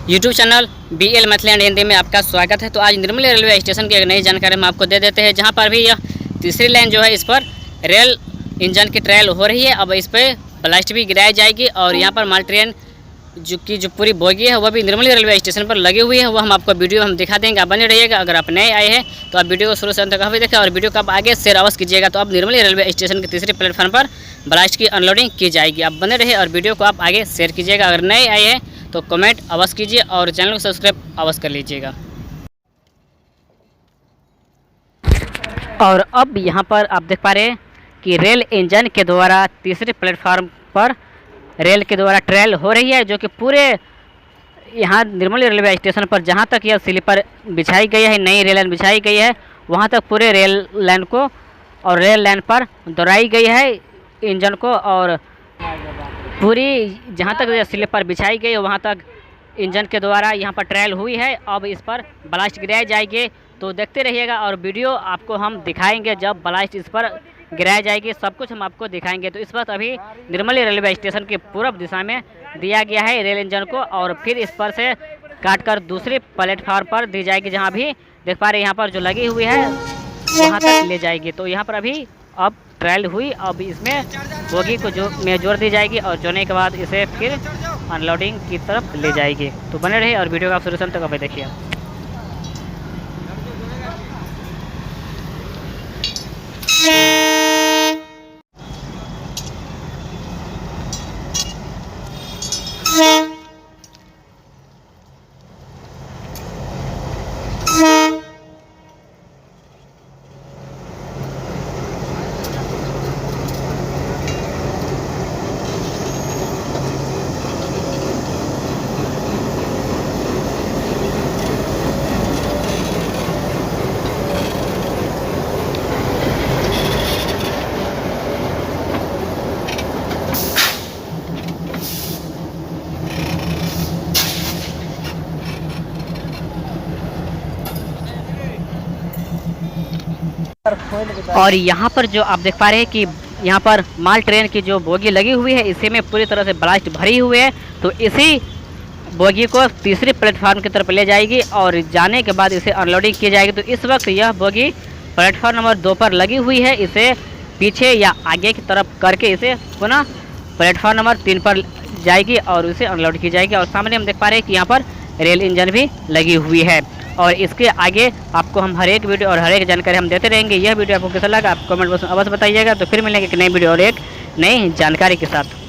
YouTube channel BL Maithili and Hindi में आपका स्वागत है। तो आज निर्मली रेलवे स्टेशन की एक नई जानकारी हम आपको दे देते हैं, जहां पर भी यह तीसरी लाइन जो है इस पर रेल इंजन की ट्रायल हो रही है। अब इस पर ब्लास्ट भी गिराई जाएगी और यहां पर माल ट्रेन जो पूरी बोगी है वह भी निर्मली रेलवे स्टेशन पर लगी हुई है। वो हम आपको वीडियो हम दिखा देंगे, आप बने रहिएगा। अगर आप नए आए हैं तो आप वीडियो को शुरू से अंत तक काफ़ी देखें और वीडियो को आप आगे शेयर अवश्य कीजिएगा। तो अब निर्मली रेलवे स्टेशन के तीसरे प्लेटफॉर्म पर ब्लास्ट की अनलोडिंग की जाएगी। आप बने रहे और वीडियो को आप आगे शेयर कीजिएगा। अगर नए आए हैं तो कमेंट अवश्य कीजिए और चैनल को सब्सक्राइब अवश्य कर लीजिएगा। और अब यहाँ पर आप देख पा रहे हैं कि रेल इंजन के द्वारा तीसरे प्लेटफार्म पर रेल के द्वारा ट्रायल हो रही है, जो कि पूरे यहाँ निर्मली रेलवे स्टेशन पर जहाँ तक यह स्लीपर बिछाई गई है, नई रेल लाइन बिछाई गई है, वहाँ तक पूरे रेल लाइन को और रेल लाइन पर दोहराई गई है इंजन को। और पूरी जहाँ तक स्लीपर बिछाई गई है वहाँ तक इंजन के द्वारा यहाँ पर ट्रायल हुई है। अब इस पर ब्लास्ट गिराई जाएगी, तो देखते रहिएगा और वीडियो आपको हम दिखाएंगे। जब ब्लास्ट इस पर गिराई जाएगी सब कुछ हम आपको दिखाएंगे। तो इस वक्त अभी निर्मली रेलवे स्टेशन के पूर्व दिशा में दिया गया है रेल इंजन को, और फिर इस पर से काटकर दूसरे प्लेटफार्म पर दी जाएगी, जहाँ भी देख पा रहे हैं यहाँ पर जो लगी हुई है वहाँ तक ले जाएगी। तो यहाँ पर अभी अब ट्रायल हुई, अब इसमें बोगी को जोड़ दी जाएगी और जोड़ने के बाद इसे फिर अनलोडिंग की तरफ ले जाएगी। तो बने रहे और वीडियो का शुरू से अंत तक अभी देखिए। और यहाँ पर जो आप देख पा रहे हैं कि यहाँ पर माल ट्रेन की जो बोगी लगी हुई है इसी में पूरी तरह से ब्लास्ट भरी हुई है। तो इसी बोगी को तीसरे प्लेटफार्म की तरफ ले जाएगी और जाने के बाद इसे अनलोडिंग की जाएगी। तो इस वक्त यह बोगी प्लेटफार्म नंबर 2 पर लगी हुई है। इसे पीछे या आगे की तरफ करके इसे पुनः प्लेटफार्म नंबर 3 पर जाएगी और उसे अनलोड की जाएगी। और सामने हम देख पा रहे हैं कि यहाँ पर रेल इंजन भी लगी हुई है और इसके आगे आपको हम हर एक वीडियो और हर एक जानकारी हम देते रहेंगे। यह वीडियो आपको कैसा लगा आप कमेंट बॉक्स में अवश्य बताइएगा। तो फिर मिलेंगे एक नई वीडियो और एक नई जानकारी के साथ।